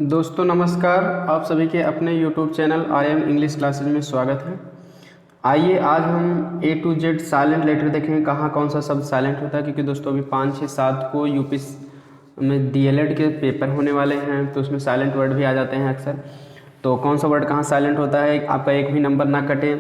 दोस्तों नमस्कार। आप सभी के अपने YouTube channel RM English classes में स्वागत है। आइए आज हम A to Z silent letter देखेंगे, कहाँ कौन सा शब्द साइलेंट होता है। क्योंकि दोस्तों अभी 5, 6, 7 को यूपी में DLED के पेपर होने वाले हैं, तो उसमें साइलेंट वर्ड भी आ जाते हैं अक्सर। तो कौन सा वर्ड कहाँ साइलेंट होता है, आपका एक भी नंबर ना कटे,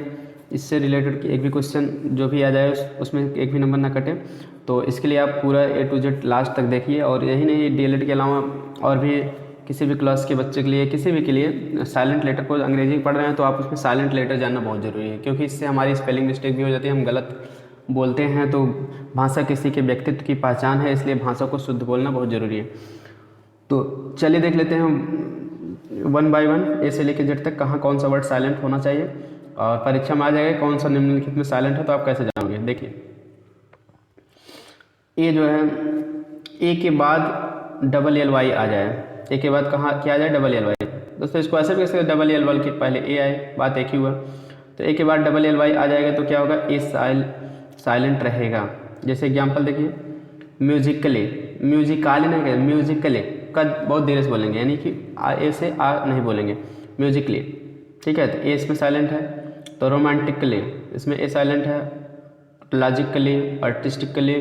इससे रिलेटेड एक भी क्वेश्चन जो भी आ जाए उसमें एक भी नंबर ना कटे। तो इसके लिए आप पूरा A to Z लास्ट तक देखिए। और यही नहीं, DLED के अलावा और भी किसी भी क्लास के बच्चे के लिए, किसी भी के लिए साइलेंट लेटर को अंग्रेजी पढ़ रहे हैं तो आप उसमें साइलेंट लेटर जानना बहुत ज़रूरी है। क्योंकि इससे हमारी स्पेलिंग मिस्टेक भी हो जाती है, हम गलत बोलते हैं। तो भाषा किसी के व्यक्तित्व की पहचान है, इसलिए भाषा को शुद्ध बोलना बहुत ज़रूरी है। तो चलिए देख लेते हैं वन बाय वन, ए से लेकर जेड तक कहाँ कौन सा वर्ड साइलेंट होना चाहिए। और परीक्षा में आ जाएगा कौन सा निम्नलिखित में साइलेंट है, तो आप कैसे जानोगे। देखिए ए जो है, ए के बाद डबल एल वाई आ जाए। ए के बाद कहाँ क्या आ जाए, डबल एल वाई। दोस्तों इसको ऐसे भी कैसे, डबल एल वाई के पहले ए आए, बात एक ही हुआ। तो ए के बाद डबल एल वाई आ जाएगा तो क्या होगा, ए साइलेंट रहेगा। जैसे एग्जाम्पल देखिए, म्यूजिकली, म्यूजिकाली नहीं कहें, म्यूजिकली का बहुत देर से बोलेंगे, यानी कि ए से आ नहीं बोलेंगे, म्यूजिकली। ठीक है, तो ए इसमें साइलेंट है। तो रोमांटिकली इसमें ए साइलेंट है, लॉजिकली, आर्टिस्टिकली,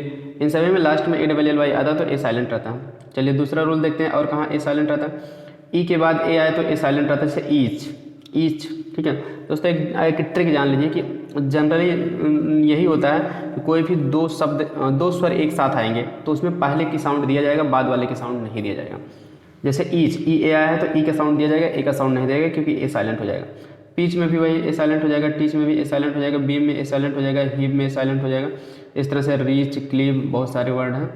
इन सभी में लास्ट में ए डबल एल वाई आता है तो ए साइलेंट रहता है। चलिए दूसरा रूल देखते हैं, और कहाँ ए साइलेंट रहता है। ई के बाद ए आए तो ए साइलेंट रहता है, जैसे ईच, ईच। ठीक है दोस्तों, एक ट्रिक जान लीजिए कि जनरली यही होता है कि कोई भी दो स्वर एक साथ आएंगे तो उसमें पहले की साउंड दिया जाएगा, बाद वाले की साउंड नहीं दिया जाएगा। जैसे ईच, ई ए आया है तो ई का साउंड दिया जाएगा, ए का साउंड नहीं दिया क्योंकि ए साइलेंट हो जाएगा। पीच में भी वही ए साइलेंट हो जाएगा, टीच में भी ए साइलेंट हो जाएगा, बीम में ए साइलेंट हो जाएगा, हीप में ए साइलेंट हो जाएगा। इस तरह से रीच, क्लीव, बहुत सारे वर्ड हैं।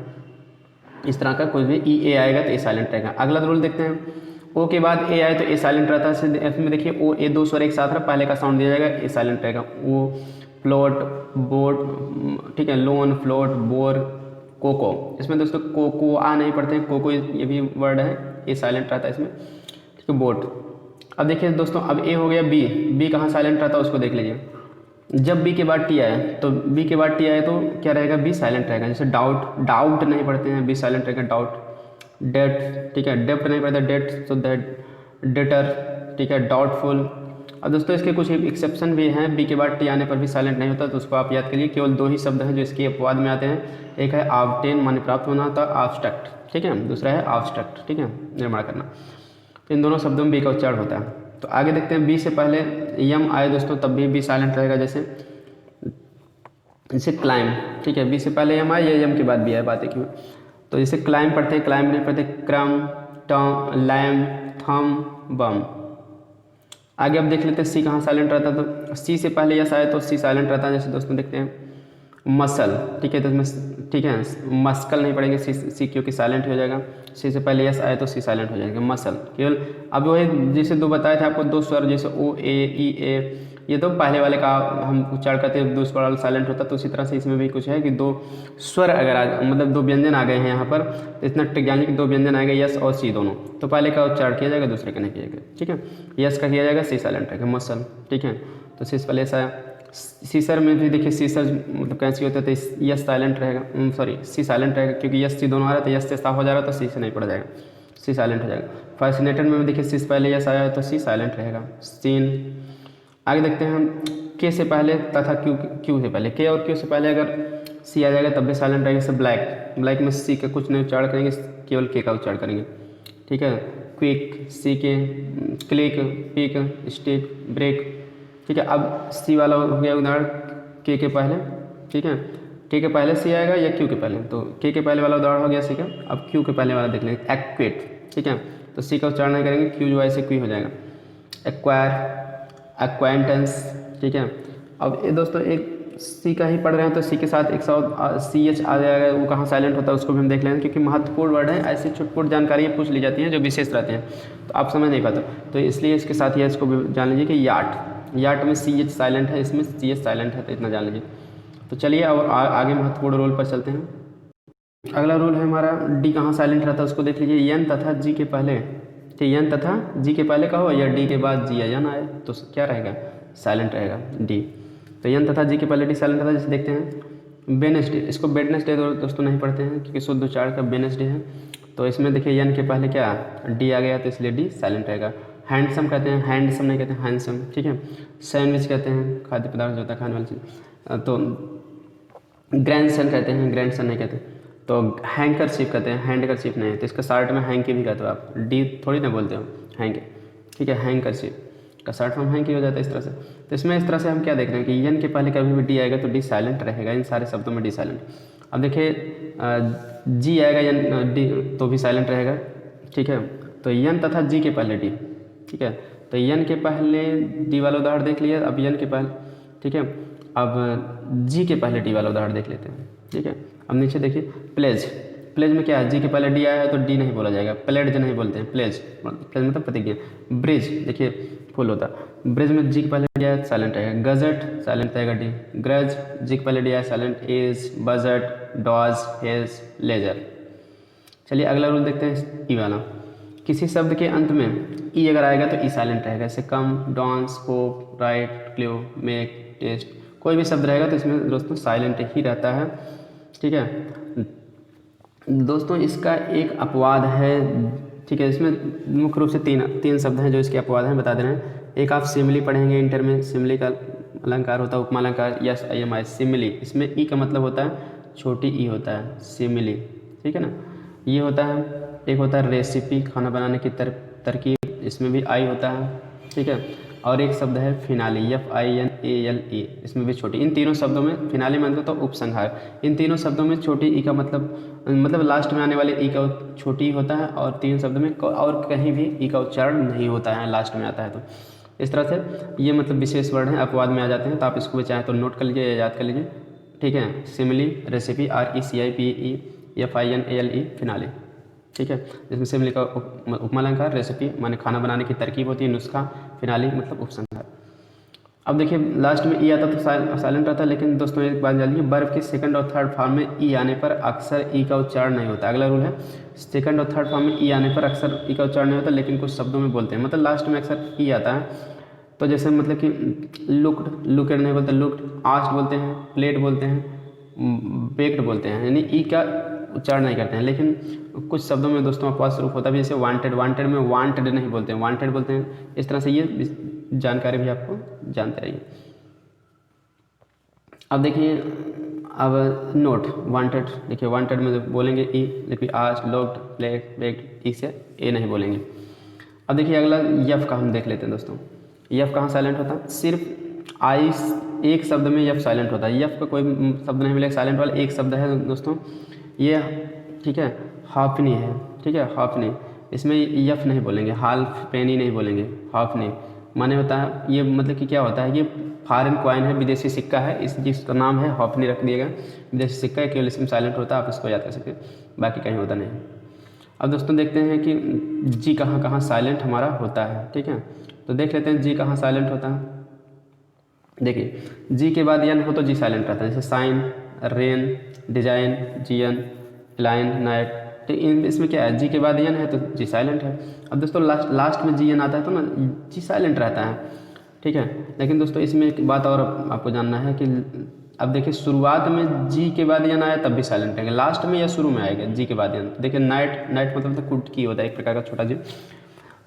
इस तरह का कोई भी ई ए आएगा तो ए साइलेंट रहेगा। अगला रूल देखते हैं, ओ के बाद ए आए तो ए साइलेंट रहता है। इसमें देखिए ओ ए दो स्वर एक साथ रहा, पहले का साउंड दिया जाएगा, ए साइलेंट रहेगा। वो, फ्लोट, बोट, ठीक है, लोन, फ्लोट, बोर, कोको। इसमें दोस्तों कोको आ नहीं पढ़ते हैं, कोको ये भी वर्ड है, ए साइलेंट रहता है इसमें। ठीक है, बोट। अब देखिए दोस्तों, अब ए हो गया, बी, बी कहाँ साइलेंट रहता है उसको देख लीजिए। जब बी के बाद टी आए तो बी के बाद टी आए तो क्या रहेगा, बी साइलेंट रहेगा। जैसे डाउट, डाउट नहीं पढ़ते हैं, बी साइलेंट रहेगा, डाउट। डेट, ठीक है, डेप्ट नहीं पढ़ते, डेट, तो दैट, डेटर, ठीक है, डाउटफुल। अब दोस्तों इसके कुछ एक्सेप्शन भी हैं, बी के बाद टी आने पर भी साइलेंट नहीं होता, तो उसको आप याद करिए। केवल दो ही शब्द हैं जो इसके अपवाद में आते हैं, एक है ऑब्टेन माने प्राप्त होना था, ऑब्स्ट्रक्ट, ठीक है, दूसरा है ऑब्स्ट्रक्ट, ठीक है, निर्माण करना। तो इन दोनों शब्दों में बी का उच्चारण होता है। तो आगे देखते हैं, बी से पहले यम आए दोस्तों तब भी बी साइलेंट रहेगा। जैसे क्लाइम, ठीक है, बी से पहले यम आए या यम के बाद भी आए, बात है क्यों। तो जैसे क्लाइम पढ़ते हैं, क्लाइम नहीं पढ़ते, क्रम, टम, लैम, थम, बम। आगे अब देख लेते हैं सी कहाँ साइलेंट रहता है। तो सी से पहले यस आए तो सी साइलेंट रहता है। जैसे दोस्तों देखते हैं मसल, ठीक है, तो इसमें ठीक है मस्कल नहीं पढ़ेंगे, सी क्योंकि साइलेंट हो जाएगा। सी से पहले यस आए तो सी साइलेंट हो जाएगा, मसल केवल। अब वही जैसे दो बताए थे आपको, दो स्वर, जैसे ओ ए, ई ए, ये तो पहले वाले का हम उच्चारण करते हैं, दो स्वर साइलेंट होता है। तो उसी तरह से इसमें भी कुछ है कि दो स्वर अगर मतलब दो व्यंजन आ गए हैं यहाँ पर, तो इतना ट्रिक जानिए कि दो व्यंजन आएंगे, यस और सी दोनों, तो पहले का उच्चारण किया जाएगा, दूसरे का नहीं किया जाएगा। ठीक है, यस का किया जाएगा, सी साइलेंट रहेगा, मसल। ठीक है, तो सी से पहले ऐसा है। सीसर में भी देखिए, सीसर मतलब कैसी होता है, तो यस साइलेंट रहेगा, सॉरी सी साइलेंट रहेगा, क्योंकि यस सी दोनों आ रहा है, तो यस से साफ हो जा रहा है तो सी से नहीं पढ़ जाएगा, सी साइलेंट हो जाएगा। फैसिनेटेड में भी देखिए सी से पहले यस आया है तो सी साइलेंट रहेगा, सीन। आगे देखते हैं हम, के से पहले तथा क्यू से पहले, के और क्यू से पहले अगर सी आ जाएगा तब भी साइलेंट रहेगा। जैसे ब्लैक, ब्लैक में सी का कुछ नहीं उच्चारण करेंगे, केवल के का उच्चारण करेंगे। ठीक है, क्विक, सी के, क्लिक, पिक, स्टिक, ब्रेक। ठीक है, अब सी वाला हो गया उदाहरण के पहले। ठीक है, के पहले सी आएगा या क्यू के पहले, तो के पहले वाला उदाहरण हो गया सी का। अब क्यू के पहले वाला देख लेंगे, एक्वेट। ठीक है, तो सी का उच्चारण नहीं करेंगे, क्यू जो है ऐसे क्यू हो जाएगा। एक्वायर, एक्वाइंटेंस। ठीक है, अब ये दोस्तों एक सी का ही पढ़ रहे हैं तो सी के साथ एक साथ सी एच आ जाएगा, वो कहाँ साइलेंट होता है उसको भी हम देख लेंगे, क्योंकि महत्वपूर्ण वर्ड है, ऐसी छुटपुट जानकारियाँ पूछ ली जाती हैं जो विशेष रहते हैं तो आप समझ नहीं पाते, तो इसलिए इसके साथ ही इसको भी जान लीजिए कि याट, याट में सी एच साइलेंट है, इसमें सी एच साइलेंट है, तो इतना जान लीजिए। तो चलिए अब आगे महत्वपूर्ण रोल पर चलते हैं। अगला रूल है हमारा, डी कहाँ साइलेंट रहता है उसको देख लीजिए। यन तथा जी के पहले, तो यन तथा जी के पहले का हो या डी के बाद जी या यन आए तो क्या रहेगा, साइलेंट रहेगा, डी। तो यन तथा जी के पहले डी साइलेंट रहता है। जैसे देखते हैं वेडनेसडे, इसको वेडनेसडे दोस्तों नहीं पढ़ते हैं क्योंकि शुद्ध उच्चारण का वेडनेसडे है। तो इसमें देखिए यन के पहले क्या डी आ गया तो इसलिए डी साइलेंट रहेगा। हैंडसम कहते हैं, हैंडसम नहीं कहते हैं, हैंडसम, ठीक है। सैंडविच कहते हैं, खाद्य पदार्थ जो होता है खाने वाली चीज़। तो ग्रैंडसन कहते हैं, ग्रैंडसन नहीं कहते। तो हैंकरचीफ कहते हैं, हैंडकरचीफ नहीं है, तो इसका शॉर्ट में हैंकी भी कहते हो आप, डी थोड़ी ना बोलते हो, हैंकी, ठीक है। हैंकरचीफ का शॉर्ट फॉर्म हैंकी हो जाता है इस तरह से। तो इसमें इस तरह से हम क्या देख रहे हैं कि यन के पहले कभी भी डी आएगा तो डी साइलेंट रहेगा, इन सारे शब्दों में डी साइलेंट। अब देखिए जी आएगा यन डी तो भी साइलेंट रहेगा, ठीक है। तो यन तथा जी के पहले डी, ठीक है। तो यन के पहले डी वाला उदाहरण देख लिया, अब यन के पहले, ठीक है। अब जी के पहले डी वाला उदाहरण देख लेते हैं, ठीक है। अब नीचे देखिए प्लेज, प्लेज में क्या है, जी के पहले डी आया है तो डी नहीं बोला जाएगा, प्लेज नहीं बोलते हैं, प्लेज, प्लेज मतलब प्रतिज्ञा। ब्रिज देखिए फुल होता, ब्रिज में जी के पहले डी आया साइलेंट रहेगा। गजट साइलेंट रहेगा डी। ग्रज जी के पहले डी आया silent. Edge, budget, dodge, hedge, ledger. चलिए अगला रूल देखते हैं ई वाला। किसी शब्द के अंत में ई अगर आएगा तो ई साइलेंट रहेगा, जैसे come, dance, hope, write, clue, make, taste, कोई भी शब्द रहेगा तो इसमें दोस्तों साइलेंट ही रहता है, ठीक है। दोस्तों इसका एक अपवाद है, ठीक है। इसमें मुख्य रूप से तीन शब्द हैं जो इसके अपवाद हैं, बता दे रहे हैं। एक आप सिमिली पढ़ेंगे इंटर में, सिमिली का अलंकार होता है उपमा अलंकार, yes I am I, simile, इसमें ई का मतलब होता है छोटी ई होता है, सिमिली, ठीक है ना। ये होता है, एक होता है रेसिपी, खाना बनाने की तरकीब, इसमें भी आई होता है, ठीक है। और एक शब्द है फिनाली, FINALE, इसमें भी छोटी। इन तीनों शब्दों में फिनाली मतलब तो उपसंहार, इन तीनों शब्दों में छोटी ई का मतलब लास्ट में आने वाले ई का छोटी होता है, और तीन शब्दों में और कहीं भी ई का उच्चारण नहीं होता है, लास्ट में आता है। तो इस तरह से ये मतलब विशेष वर्ड हैं, अपवाद में आ जाते हैं, तो आप इसको भी चाहें तो नोट कर लीजिए या याद कर लीजिए, ठीक है। Simile, recipe, RECIPE, FINALE, finale, ठीक है। जिसमें सिमिली का उपमा अलंकार, रेसिपी माने खाना बनाने की तरकीब होती है, नुस्खा, फिनाली मतलब उपसंहार। अब देखिए लास्ट में ई आता तो साइलेंट रहता है, लेकिन दोस्तों एक बात जान लीजिए, वर्ब के सेकंड और थर्ड फॉर्म में ई आने पर अक्सर ई का उच्चारण नहीं होता। अगला रूल है, सेकंड और थर्ड फॉर्म में ई आने पर अक्सर ई का उच्चारण नहीं होता, लेकिन कुछ शब्दों में बोलते हैं, मतलब लास्ट में अक्सर ई आता है। तो जैसे मतलब कि लुक्ड, लुकेड नहीं बोलते, लुक्ड, आस्ट बोलते हैं, प्लेट बोलते हैं, बेक्ड बोलते हैं, यानी ई का उच्चारण नहीं करते हैं। लेकिन कुछ शब्दों में दोस्तों अपवाद स्वरूप होता है, जैसे वांटेड, वांटेड में वांटेड नहीं बोलते हैं, वांटेड बोलते हैं। इस तरह से ये जानकारी भी आपको जानते रहिए। अब देखिए, अब नोट वांटेड, देखिए वांटेड में बोलेंगे ई, लेकिन आज, लॉक्ड, प्लेट, बेक्ड, ई से ए नहीं बोलेंगे। अब देखिए अगला यफ का हम देख लेते हैं दोस्तों। यफ कहाँ साइलेंट होता है, सिर्फ आई एक शब्द में यफ साइलेंट होता है। यफ का कोई शब्द नहीं मिलेगा साइलेंट वाला, एक शब्द है दोस्तों ये, ठीक है, हाफनी है, ठीक है, हाफनी, इसमें यफ नहीं बोलेंगे, हाल्फ पेनी नहीं बोलेंगे, हाफनी माने होता है ये, मतलब कि क्या होता है, ये फॉरेन कॉइन है, विदेशी सिक्का है, इस जिसका नाम है हाफनी रख दिएगा, विदेशी सिक्का है, केवल इसमें साइलेंट होता है, आप इसको याद कर सकते हैं, बाकी कहीं होता नहीं। अब दोस्तों देखते हैं कि जी कहाँ कहाँ साइलेंट हमारा होता है, ठीक है। तो देख लेते हैं जी कहाँ साइलेंट होता है। देखिए जी के बाद यन हो तो जी साइलेंट रहता है, जैसे साइन, रेन, डिजाइन, जियन, लाइन, नाइट, तो इसमें क्या है, जी के बाद यन है तो जी साइलेंट है। अब दोस्तों लास्ट में जी एन आता है तो ना जी साइलेंट रहता है, ठीक है। लेकिन दोस्तों इसमें एक बात और आपको जानना है कि अब देखिए शुरुआत में जी के बाद यन आया तब भी साइलेंट रहेगा, लास्ट में या शुरू में आएगा जी के बाद यन। देखिए नाइट, नाइट मतलब तो कुटकी होता है, एक प्रकार का छोटा जीव,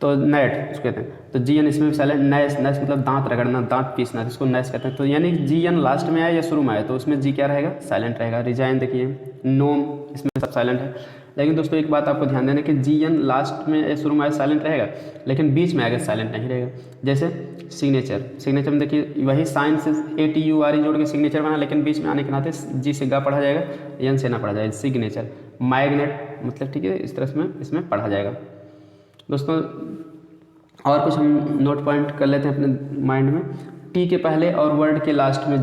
तो नाइट उसको कहते हैं। तो जी एन इसमें भी साइलेंट, नैस, नैस मतलब दांत रगड़ना, दांत पीसना, इसको नैस कहते हैं। तो यानी जी एन लास्ट में आया या शुरू में आया तो उसमें जी क्या रहेगा, साइलेंट रहेगा। रिजाइन देखिए, नोम, इसमें सब साइलेंट है। लेकिन दोस्तों एक बात आपको ध्यान देना कि जी एन लास्ट में या शुरू में आया साइलेंट रहेगा, लेकिन बीच में आएगा साइलेंट नहीं रहेगा। जैसे सिग्नेचर, सिग्नेचर में देखिए वही साइन से ATURE जोड़ के सिग्नेचर बना, लेकिन बीच में आने के नाते जी से गा पढ़ा जाएगा, एन से ना पढ़ा जाएगा, सिग्नेचर। मैग्नेट मतलब, ठीक है, इस तरह से इसमें पढ़ा जाएगा। दोस्तों और कुछ हम नोट पॉइंट कर लेते हैं अपने माइंड में। टी के पहले और वर्ड के लास्ट में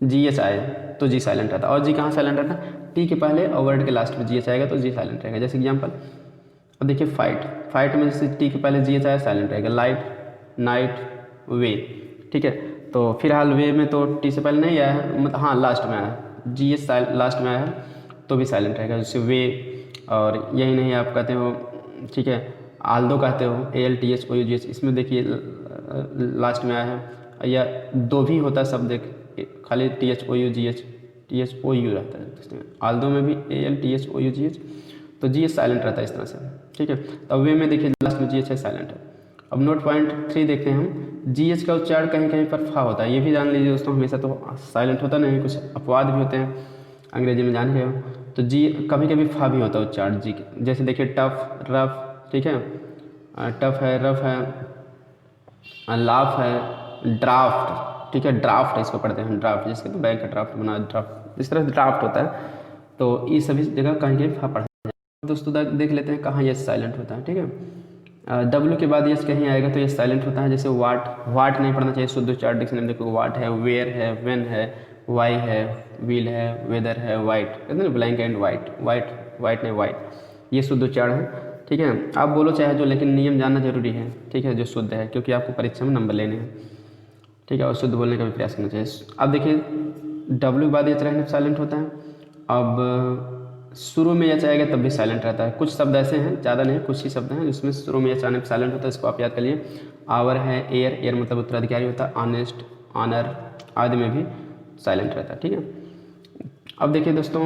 GH आए तो जी साइलेंट रहता है, और जी कहाँ साइलेंट रहता है, टी के पहले और वर्ड के लास्ट में GH आएगा तो जी साइलेंट रहेगा। जैसे एग्जाम्पल, अब देखिए फाइट, फाइट में जैसे टी के पहले GH आया साइलेंट रहेगा। लाइट, नाइट, वे, ठीक है। तो फिलहाल वे में तो टी से पहले नहीं आया है, मतलब हाँ लास्ट में आया है, GH लास्ट में आया है तो भी साइलेंट रहेगा। जैसे वे, और यही नहीं आप कहते हो, ठीक है, आल्दो कहते हो, ALTHOUGH, इसमें देखिए लास्ट में आया है। या दो भी होता है शब्द, खाली THOUGH THOU रहता है, आल्दो में भी ALTHOUGH, तो GH साइलेंट रहता है इस तरह से, ठीक है। तो वे में देखिए लास्ट में GH है, साइलेंट है। अब नोट पॉइंट 3 देखते हैं हम, GH का उच्चारण कहीं कहीं पर फा होता है, ये भी जान लीजिए दोस्तों, हमेशा तो साइलेंट होता नहीं, कुछ अपवाद भी होते हैं, अंग्रेजी में जान रहे हो। तो जी कभी कभी फा भी होता है उच्चारण जी के, जैसे देखिए टफ, रफ, ठीक है, टफ है, रफ है, लाफ है, ड्राफ्ट, ठीक है, ड्राफ्ट इसको पढ़ते हैं ड्राफ्ट, जिसके तो बैंक का ड्राफ्ट बना, ड्राफ्ट इस तरह से ड्राफ्ट होता है। तो ये सभी जगह कहीं कहीं फा पढ़ा जाए। दोस्तों देख लेते हैं कहाँ ये साइलेंट होता है, ठीक है। डब्ल्यू के बाद यस कहीं आएगा तो ये साइलेंट होता है, जैसे वाट, वाट नहीं पढ़ना चाहिए, शुद्ध उच्चारण डिक्शनरी में देखो, वाट है, वेयर है, वेन है, वाई है, व्हील है, वेदर है, वाइट, कहते हैं ना blank and white, white white नहीं वाइट, ये शुद्ध उच्चारण है, ठीक है। आप बोलो चाहे जो, लेकिन नियम जानना जरूरी है, ठीक है, जो शुद्ध है, क्योंकि आपको परीक्षा में नंबर लेने हैं, ठीक है, और शुद्ध बोलने का भी प्रयास करना चाहिए। अब देखिए डब्ल्यू के बाद एच रहने साइलेंट होता है। अब शुरू में एच आएगा तब भी साइलेंट रहता है। कुछ शब्द ऐसे हैं, ज़्यादा नहीं, कुछ ही शब्द हैं जिसमें शुरू में एच आने पर साइलेंट होता है, इसको आप याद कर लिए। आवर है, एयर, एयर मतलब उत्तराधिकारी होता है, ऑनेस्ट, ऑनर आदि में भी साइलेंट रहता है, ठीक है। अब देखिए दोस्तों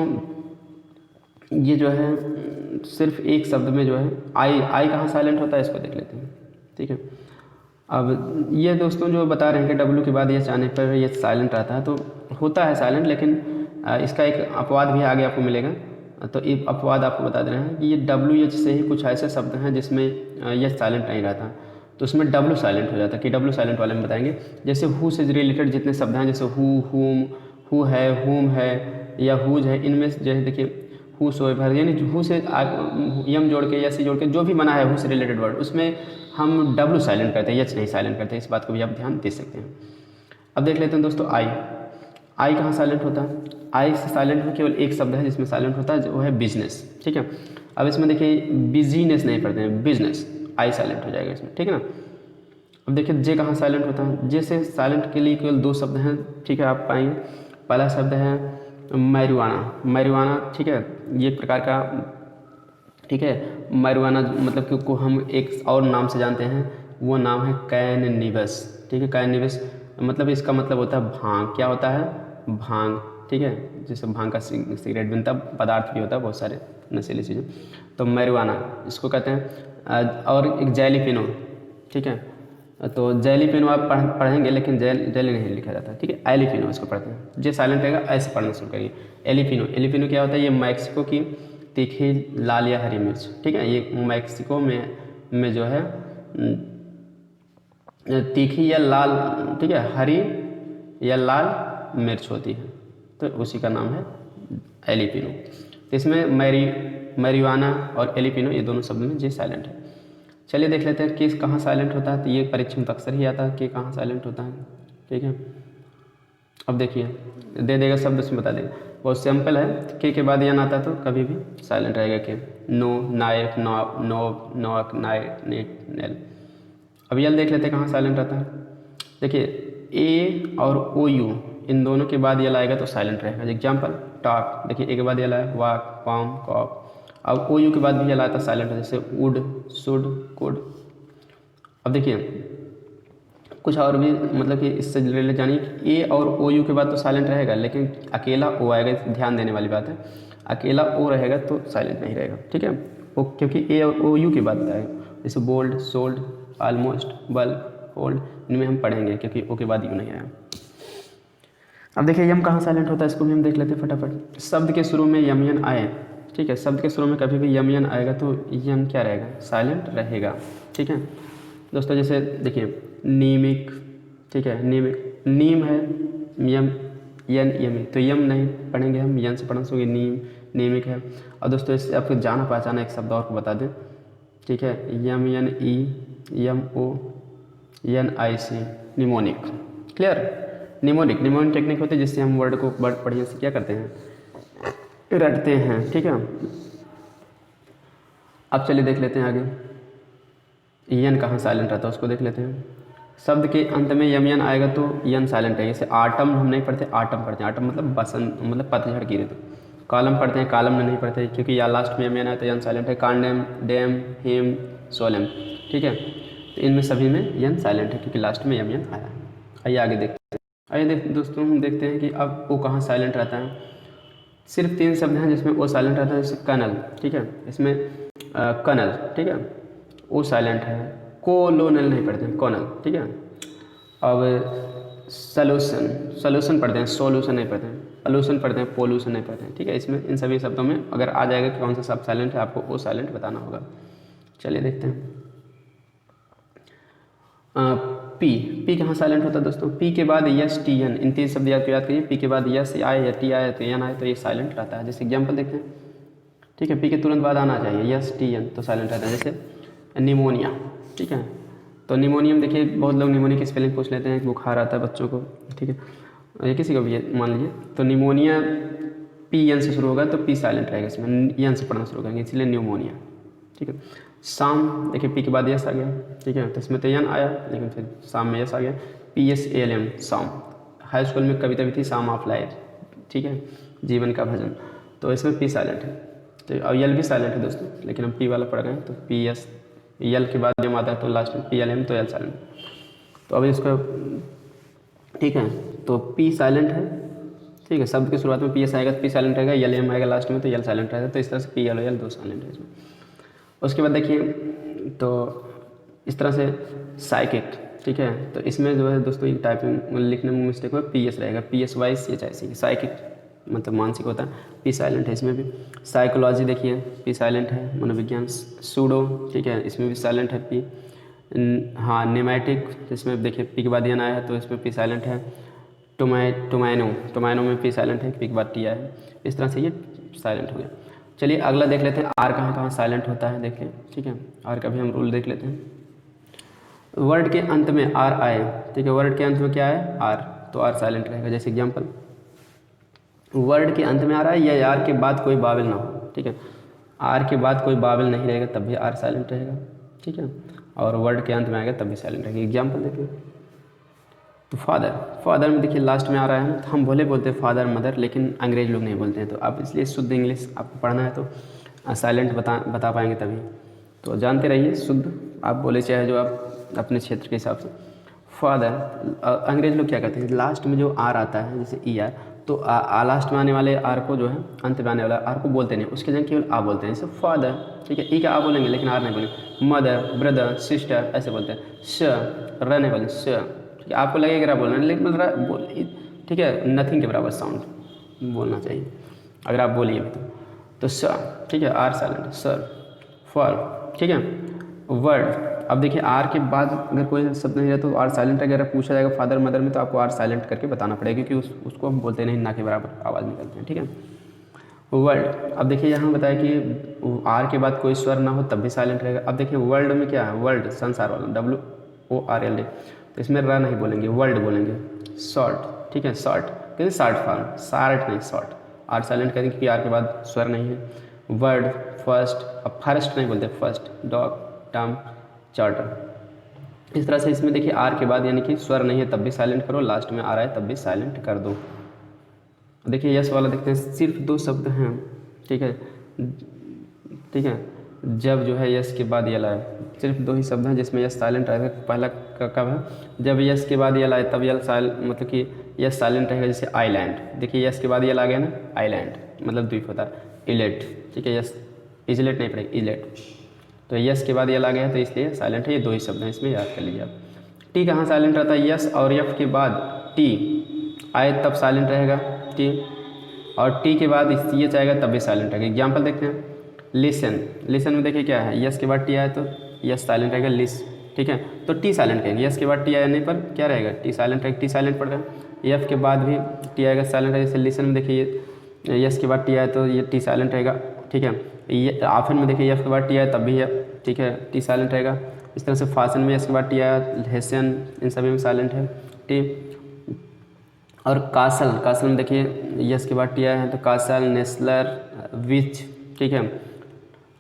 ये जो है सिर्फ एक शब्द में जो है आई, आई कहाँ साइलेंट होता है इसको देख लेते हैं, ठीक है। अब ये दोस्तों जो बता रहे हैं कि डब्ल्यू के बाद ये आने पर ये साइलेंट रहता है, तो होता है साइलेंट, लेकिन इसका एक अपवाद भी आगे आपको मिलेगा। तो एक अपवाद आपको बता दे रहे हैं कि ये WH से ही कुछ ऐसे शब्द हैं जिसमें ये साइलेंट नहीं रहता, तो उसमें W साइलेंट हो जाता है। कि W साइलेंट वाले में बताएंगे, जैसे हु से रिलेटेड जितने शब्द हैं, जैसे हु, हुम, हु है, हुम है, या हुज है, इनमें जैसे देखिए हु सोएवर, यानी हु से यम जोड़ के या सी जोड़ के जो भी बना है हु से रिलेटेड वर्ड, उसमें हम W साइलेंट करते हैं, एच नहीं साइलेंट करते, इस बात को भी आप ध्यान दे सकते हैं। अब देख लेते हैं दोस्तों आई, आई कहाँ साइलेंट होता है। आई से साइलेंट में केवल एक शब्द है जिसमें साइलेंट होता है, वो है बिजनेस, ठीक है। अब इसमें देखिए बिजीनेस नहीं पढ़ते हैं, बिजनेस, आई साइलेंट हो जाएगा इसमें, ठीक है ना। अब देखिए जे कहाँ साइलेंट होता है, जे से साइलेंट के लिए केवल 2 शब्द हैं, ठीक है, आप पाएंगे। पहला शब्द है मैरिवाना, मैरिवाना, ठीक है, ये एक प्रकार का, ठीक है, मैरिवाना मतलब कि को हम एक और नाम से जानते हैं, वो नाम है कैननिबस, ठीक है। कैननिबस मतलब इसका मतलब होता है भांग, क्या होता है, भांग, ठीक है, जैसे भांग का सिगरेट बनता पदार्थ भी होता है, बहुत सारे नशीली चीज़ें, तो मैरिवाना इसको कहते हैं। और एक जैलीपिनो, ठीक है, तो जैलीपिनो आप पढ़ेंगे, लेकिन जेली नहीं लिखा जाता, ठीक है, एलिपिनो इसको पढ़ते हैं। जे साइलेंट रहेगा ऐसे पढ़ना शुरू करिए। एलिपिनो, एलिपिनो क्या होता है, ये मैक्सिको की तीखी लाल या हरी मिर्च, ठीक है, ये मैक्सिको में जो है तीखी या लाल, ठीक है, हरी या लाल मिर्च होती है, तो उसी का नाम है एलिपिनो। तो इसमें मैरिवाना और एलिपिनो ये दोनों शब्द में जे साइलेंट है। चलिए देख लेते हैं कि कहाँ साइलेंट होता है, तो ये परीक्षा में अक्सर ही आता है कि कहाँ साइलेंट होता है, ठीक है। अब देखिए दे देगा शब्द, उसमें बता देगा, बहुत सिंपल है। के बाद यन आता तो कभी भी साइलेंट रहेगा। के, नो, नायक, नॉब, नोब, नॉक, नाय, नेट, नेल। अब यल देख लेते हैं कहाँ साइलेंट रहता है। देखिए ए और ओ यू इन दोनों के बाद यल आएगा तो साइलेंट रहेगा। एग्जाम्पल टॉक, देखिए ए के बाद यल आया, वाक, कॉम, कॉप। अब ओ यू के बाद भी यल आता साइलेंट है, जैसे वुड, शुड, कुड। अब देखिए कुछ और भी मतलब कि इससे रिलेटेड जानिए, ए और ओ यू के बाद तो साइलेंट रहेगा, लेकिन अकेला ओ आएगा, ध्यान देने वाली बात है। अकेला ओ रहेगा तो साइलेंट नहीं रहेगा, ठीक है, वो क्योंकि ए और ओ यू के बाद आएगा। जैसे bold, sold, almost, bulb, hold, इनमें हम पढ़ेंगे क्योंकि ओ के बाद यू नहीं आया। अब देखिए यम कहाँ साइलेंट होता है, इसको भी हम देख लेते हैं फटाफट। शब्द के शुरू में यम यन आए, ठीक है, शब्द के शुरू में कभी भी यम यन आएगा तो यम क्या रहेगा, साइलेंट रहेगा, ठीक है दोस्तों। जैसे देखिए नीमिक, ठीक है, नीमिक, नीम है, यम, यन, यमी, तो यम नहीं पढ़ेंगे हम, यन से पढ़ना होगी, नीम, नीमिक है। और दोस्तों इससे आपको जाना पहचाना एक शब्द और को बता दें, ठीक है, M N E, M O, N I C, mnemonic. Clear, mnemonic, mnemonic technique होती है जिससे हम वर्ड को वर्ड बढ़िया से क्या करते हैं, रटते हैं, ठीक है। अब चलिए देख लेते हैं आगे, यन कहाँ साइलेंट रहता है उसको देख लेते हैं। शब्द के अंत में यम यन आएगा तो यन साइलेंट है। जैसे आटम हम नहीं पढ़ते, आटम पढ़ते हैं, आटम मतलब बसंत, मतलब पतझड़ की ऋतु। कॉलम पढ़ते हैं, कॉलम में नहीं पढ़ते क्योंकि या लास्ट में यम यन आया तो यन साइलेंट है। कांडेम, डैम, हिम, सोलम, ठीक है, तो इनमें सभी में यन साइलेंट है क्योंकि लास्ट में यम यन आया। आइए आगे देखते हैं। आइए दोस्तों हम देखते हैं कि अब वो कहाँ साइलेंट रहता है। सिर्फ 3 शब्द हैं जिसमें ओ साइलेंट रहता है, जैसे कनल, ठीक है, इसमें कनल, ठीक है, ओ साइलेंट है, कोलोनल नहीं पढ़ते हैं, कॉनल, ठीक है। अब सॉल्यूशन, सॉल्यूशन पढ़ते हैं, सॉल्यूशन नहीं पढ़ते हैं, पोल्यूशन पढ़ते हैं, पोल्यूशन नहीं पढ़ते हैं, ठीक है। इसमें इन सभी शब्दों में अगर आ जाएगा कि कौन सा शब्द साइलेंट है, आपको ओ साइलेंट बताना होगा। चलिए देखते हैं। पी कहाँ साइलेंट होता है दोस्तों? पी के बाद यस, टी, एन, इन 3 शब्द याद करिए। पी के बाद यस आए या टी आए तो एन आए तो ये साइलेंट रहता है। जैसे एग्जाम्पल देखते हैं, ठीक है। पी के तुरंत बाद आना चाहिए यस, टी, एन, तो साइलेंट रहता है। जैसे निमोनिया, ठीक है, तो निमोनियम देखिए, बहुत लोग निमोनिया की स्पेलिंग पूछ लेते हैं, बुखार आता है बच्चों को, ठीक है, ये किसी को भी मान लीजिए, तो निमोनिया पी एन से शुरू होगा तो पी साइलेंट रहेगा, इसमें एन से पढ़ना शुरू करेंगे, इसलिए न्यूमोनिया, ठीक है। शाम देखिए, पी के बाद यस आ गया, ठीक है, तो इसमें तो एन आया, लेकिन फिर शाम में यस आ गया, P S A L M, psalm. High school में कविता भी थी, शाम ऑफ लाइफ, ठीक है, जीवन का भजन, तो इसमें पी साइलेंट है। तो अब यल भी साइलेंट है दोस्तों, लेकिन हम पी वाला पढ़ रहे हैं, तो पी एस, यल के बाद जब आता है तो लास्ट में पी एल एम, तो यल साइलेंट। तो अब इसको, ठीक है, तो पी साइलेंट है, ठीक है, शब्द की शुरुआत में पी एस आएगा तो पी साइलेंट रहेगा, यल एम आएगा लास्ट में तो यल साइलेंट रहेगा। तो इस तरह से पी एल यल 2 साइलेंट है इसमें। उसके बाद देखिए, तो इस तरह से साइकिक, ठीक है, तो इसमें जो है दोस्तों एक टाइपिंग लिखने में मिस्टेक हुआ, पी एस रहेगा, P S Y C H I C, psychic मतलब मानसिक होता है, पी साइलेंट है इसमें भी। साइकोलॉजी देखिए, पी साइलेंट है, मनोविज्ञान। सूडो, ठीक है, इसमें भी साइलेंट है पी। हाँ, नेमेटिक, इसमें देखिए पी के बाद एन आया है तो इसमें पी साइलेंट है। टोमैनो में पी साइलेंट है, पी के बाद टी आया है, इस तरह से ये साइलेंट हो गया। चलिए अगला देख लेते हैं, आर कहाँ कहाँ साइलेंट होता है, देखिए, ठीक है, आर का भी हम रूल देख लेते हैं। वर्ड के अंत में आर आए, ठीक है, वर्ड के अंत में क्या है, आर, तो आर साइलेंट रहेगा। जैसे एग्जाम्पल, वर्ड के अंत में आ रहा है या आर के बाद कोई बावल ना हो, ठीक है, आर के बाद कोई बावल नहीं रहेगा तब भी आर साइलेंट रहेगा, ठीक है, और वर्ड के अंत में आएगा तब भी साइलेंट रहेगा। एग्जाम्पल देखिए, तो फादर में देखिए लास्ट में आ रहा है ना, तो हम बोलते हैं फादर मदर, लेकिन अंग्रेज लोग नहीं बोलते हैं, तो आप इसलिए शुद्ध इंग्लिश आपको पढ़ना है तो साइलेंट बता पाएंगे तभी। तो जानते रहिए, शुद्ध आप बोले चाहे जो आप अपने क्षेत्र के हिसाब से। फादर, अंग्रेज लोग क्या कहते हैं, लास्ट में जो आर आता है जैसे ई आर, तो लास्ट में आने वाले आर को जो है, अंत में आने वाला आर को बोलते नहीं, उसके जगह केवल आ बोलते हैं, जैसे फादर, ठीक है, ई का आ बोलेंगे लेकिन आर नहीं बोलेंगे। मदर, ब्रदर, सिस्टर ऐसे बोलते हैं। श, र नहीं बोलेंगे, श, ठीक है, आपको लगेगा बोलना लेकिन बोल, ठीक है, नथिंग के बराबर साउंड बोलना चाहिए अगर आप बोलिए तो स, ठीक है, आर साइलेंट, सर, फॉर, ठीक है। वर्ड, अब देखिए आर के बाद अगर कोई शब्द नहीं है तो आर साइलेंट है। अगर पूछा जाएगा फादर मदर में तो आपको आर साइलेंट करके बताना पड़ेगा, क्योंकि उसको हम बोलते नहीं, ना के बराबर आवाज़ निकलते हैं, ठीक है। वर्ल्ड, अब देखिए यहाँ बताया कि आर के बाद कोई स्वर ना हो तब भी साइलेंट रहेगा। अब देखिए वर्ल्ड में क्या है, वर्ल्ड संसार वाला, WORLD, तो इसमें र नहीं बोलेंगे, वर्ल्ड बोलेंगे। शॉर्ट, ठीक है, शॉर्ट कहेंगे, शार्ट फॉर्म, शार्ट नहीं शॉर्ट, आर साइलेंट करेंगे क्योंकि आर के बाद स्वर नहीं है। वर्ड, फर्स्ट, अब फर्स्ट नहीं बोलते, फर्स्ट, डॉग, टर्म, चार्टर। इस तरह से इसमें देखिए आर के बाद यानी कि स्वर नहीं है तब भी साइलेंट करो, लास्ट में आ रहा है तब भी साइलेंट कर दो। देखिए यस वाला देखते हैं, सिर्फ 2 शब्द हैं, ठीक है, ठीक है, जब जो है यस के बाद यल आए, सिर्फ 2 ही शब्द हैं जिसमें यस साइलेंट रहेगा। पहला कब है, जब यस के बाद यल आए तब यल मतलब कि यस साइलेंट रहेगा। जैसे आइलैंड, देखिए यस के बाद यल आ गया ना, आइलैंड मतलब द्वीप होता है। इलेट, ठीक है, यस, इजलेट नहीं पड़ेगा, इलेट, तो यस के बाद यल आ गया तो इसलिए साइलेंट है। ये 2 ही शब्द हैं, इसमें याद कर लीजिए आप। टी कहाँ साइलेंट रहता है, यस और एफ के बाद टी आए तब साइलेंट रहेगा टी, और टी के बाद सी एच आएगा तब भी साइलेंट रहेगा। एग्जाम्पल देखते हैं, लिसन, लिसन में देखिए क्या है, यस के बाद टी आए तो यस साइलेंट रहेगा, लिस, ठीक है, तो टी साइलेंट कहेंगे। यस के बाद टी आने पर क्या रहेगा, टी साइलेंट रहेगा, टी साइलेंट पड़ रहा है। एफ के बाद भी टी आएगा साइलेंट रहेगा। जैसे लिसन में देखिए यस के बाद टी आए तो ये टी साइलेंट रहेगा, ठीक है। ये आफन में देखिए एफ के बाद टी आए तब भी है, ठीक है, टी साइलेंट रहेगा। इस तरह से फासन में यस के बाद टी आया, हेसन, इन सभी में साइलेंट है टी। और कासल, कासल में देखिए यस के बाद टी आया है तो कासल, नेस्लर, विच, ठीक है।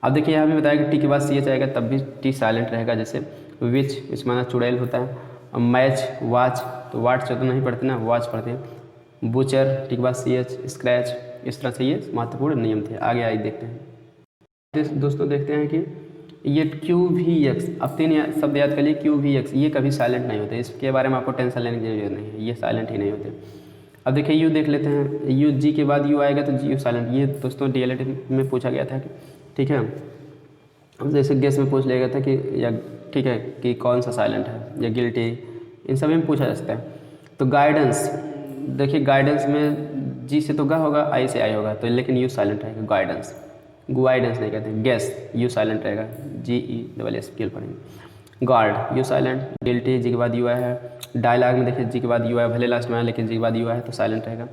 अब देखिए यहाँ भी बताया कि टी के बाद सी एच आएगा तब भी टी साइलेंट रहेगा। जैसे विच माना चुड़ैल होता है। मैच, वाच, तो वाच तो नहीं पढ़ते ना, वाच पढ़ते हैं। बुचर, टी के बाद सी एच, स्क्रैच, इस तरह से ये महत्वपूर्ण नियम थे। आगे आइए देखते हैं दोस्तों, देखते हैं कि ये QVX, अब 3 शब्द याद कर लिए, QVX, ये कभी साइलेंट नहीं होते, इसके बारे में आपको टेंशन लेने की जरूरत नहीं है, ये साइलेंट ही नहीं होते। अब देखिए यू देख लेते हैं, यू जी के बाद यू आएगा तो जी यू साइलेंट, ये दोस्तों डीएलएड में पूछा गया था, ठीक है। अब जैसे गेस में पूछ लिया गया था कि या ठीक है कि कौन सा साइलेंट है या गिल्टी, इन सभी में पूछा जा सकता है। तो गाइडेंस, देखिए गाइडेंस में जी से तो गा होगा, आई से आई होगा, तो लेकिन यू साइलेंट रहेगा, गाइडेंस, गाइडेंस नहीं कहते, गेस यू साइलेंट रहेगा, जी ई डबल एस केल पढ़ेंगे। गार्ड यू साइलेंट, गिल्टी जी के बाद यू आया है, डायलॉग में देखिए जी के बाद यू आया, भले लास्ट में आया लेकिन जी के बाद यू आया है तो साइलेंट रहेगा,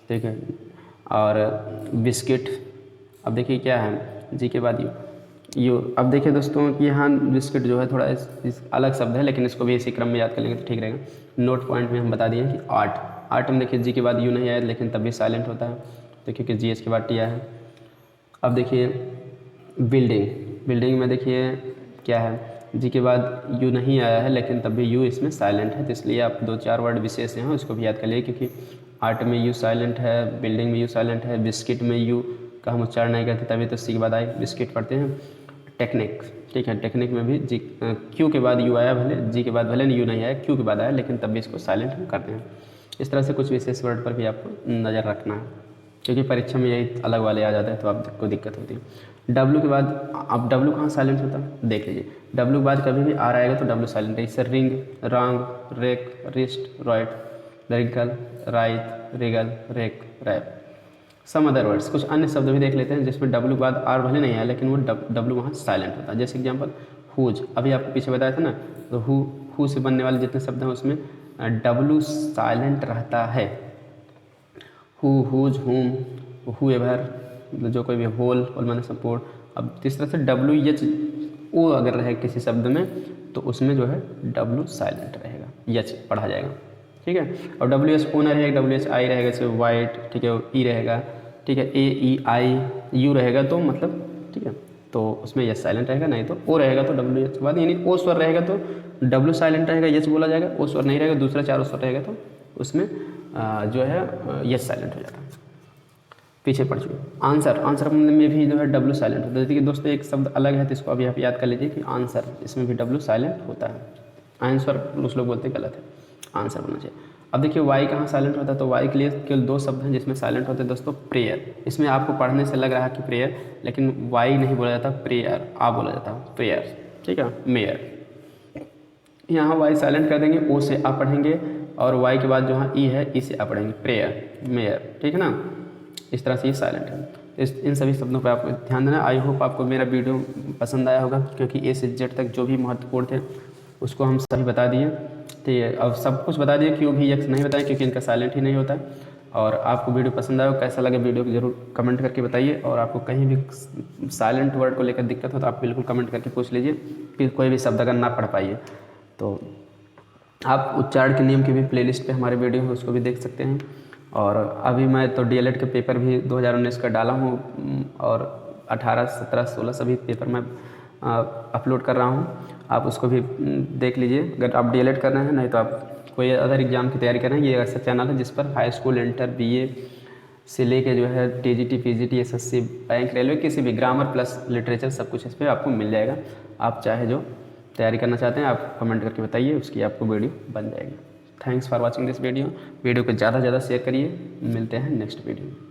ठीक है। और बिस्किट, अब देखिए क्या है, जी के बाद यू। अब देखिए दोस्तों कि यहाँ बिस्किट जो है थोड़ा इस अलग शब्द है, लेकिन इसको भी इसी क्रम में याद कर लेंगे तो ठीक रहेगा। नोट पॉइंट में हम बता दिए कि आर्ट, आर्ट में देखिए जी के बाद यू नहीं आया लेकिन तब भी साइलेंट होता है, तो क्योंकि जी एच के बाद टी आया है। अब देखिए बिल्डिंग, बिल्डिंग में देखिए क्या है, जी के बाद यू नहीं आया है लेकिन तब भी यू इसमें साइलेंट है, तो इसलिए आप 2-4 वर्ड विशेष हैं उसको भी याद कर लिए, क्योंकि आर्ट में यू साइलेंट है, बिल्डिंग में यू साइलेंट है, बिस्किट में यू का हम उच्चारण नहीं करते तभी तो सी के बाद आई बिस्किट पढ़ते हैं। टेक्निक, ठीक है, टेक्निक में भी जी क्यू के बाद यू आया, भले जी के बाद भले यू नहीं आया, क्यू के बाद आया लेकिन तब भी इसको साइलेंट हम करते हैं। इस तरह से कुछ विशेष वर्ड पर भी आपको नज़र रखना है, क्योंकि परीक्षा में यही अलग वाले आ जाते हैं तो आपको दिक्कत होती है। डब्लू के बाद, अब डब्लू कहाँ साइलेंट होता है देख लीजिए, डब्लू के बाद कभी भी आ रहेगा तो डब्लू साइलेंट है, इससे wring, wrung, wreck, wrist, write, wrinkle, wright, wriggle, wreck, wrap, some other words, कुछ अन्य शब्द भी देख लेते हैं जिसमें डब्लू के बाद आर भले नहीं आया लेकिन वो डब्लू वहाँ साइलेंट होता है। जैसे एग्जांपल हुज, अभी आपको पीछे बताया था ना, तो हु से बनने वाले जितने शब्द हैं उसमें डब्लू साइलेंट रहता है। हु, हुज, हुम, हुएवर, जो कोई भी होल माने सपोर्ट। अब तीसरा से डब्लू एच ओ अगर रहे किसी शब्द में तो उसमें जो है डब्लू साइलेंट रहेगा, एच पढ़ा जाएगा, ठीक है। और डब्ल्यू एच ओ ना रहेगा, डब्ल्यू एच आई रहेगा, जैसे वाइट, ठीक है, ई रहेगा, ठीक है, ए ई आई यू रहेगा तो मतलब ठीक है, तो उसमें यस साइलेंट रहेगा, नहीं तो ओ रहेगा तो डब्ल्यू एच के बाद, यानी ओ स्वर रहेगा तो डब्ल्यू साइलेंट रहेगा, यस बोला जाएगा, ओ स्वर नहीं रहेगा, दूसरा चारों स्वर रहेगा तो उसमें जो है यस साइलेंट हो जाता है। पीछे पड़ चुके आंसर, आंसर में भी जो है डब्ल्यू साइलेंट होता है। देखिए दोस्तों एक शब्द अलग है तो इसको अभी आप याद कर लीजिए कि आंसर, इसमें भी डब्ल्यू साइलेंट होता है। आंसर कुछ लोग बोलते हैं गलत है, आंसर बोलना चाहिए। अब देखिए वाई कहाँ साइलेंट होता है, तो वाई के लिए केवल 2 शब्द हैं जिसमें साइलेंट होते हैं दोस्तों, प्रेयर, इसमें आपको पढ़ने से लग रहा है कि प्रेयर, लेकिन वाई नहीं बोला जाता, प्रेयर आ बोला जाता है, प्रेयर, ठीक है। मेयर, यहाँ वाई साइलेंट कर देंगे, ओ से आ पढ़ेंगे, और वाई के बाद जो यहाँ ई है, ई से आ पढ़ेंगे, प्रेयर, मेयर, ठीक है ना। इस तरह से ये साइलेंट है। इन सभी शब्दों पर आपको ध्यान देना। आई होप आपको मेरा वीडियो पसंद आया होगा, क्योंकि ए से जेड तक जो भी महत्वपूर्ण थे उसको हम सभी बता दिए, ठीक है। अब सब कुछ बता दिए, क्यों भी एक्स नहीं बताएं क्योंकि इनका साइलेंट ही नहीं होता है। और आपको वीडियो पसंद आया, कैसा लगे वीडियो को जरूर कमेंट करके बताइए, और आपको कहीं भी साइलेंट वर्ड को लेकर दिक्कत हो तो आप बिल्कुल कमेंट करके पूछ लीजिए कि कोई भी शब्द अगर ना पढ़ पाइए तो आप उच्चारण के नियम की भी प्लेलिस्ट पे हमारे वीडियो है, उसको भी देख सकते हैं। और अभी मैं तो डीएलएड के पेपर भी 2019 का डाला हूँ, और 18, 17, 16 सभी पेपर मैं अपलोड कर रहा हूँ, आप उसको भी देख लीजिए अगर आप डीएलएड कर रहे हैं, नहीं तो आप कोई अदर एग्ज़ाम की तैयारी कर रहे हैं। ये ऐसा चैनल है जिस पर हाई स्कूल, इंटर, बीए से लेके जो है TGT, PGT, SSC, bank, railway, किसी भी ग्रामर प्लस लिटरेचर सब कुछ इस पर आपको मिल जाएगा। आप चाहे जो तैयारी करना चाहते हैं आप कमेंट करके बताइए, उसकी आपको वीडियो बन जाएगी। Thanks for watching this video. Video को ज़्यादा से ज़्यादा शेयर करिए। मिलते हैं नेक्स्ट वीडियो में।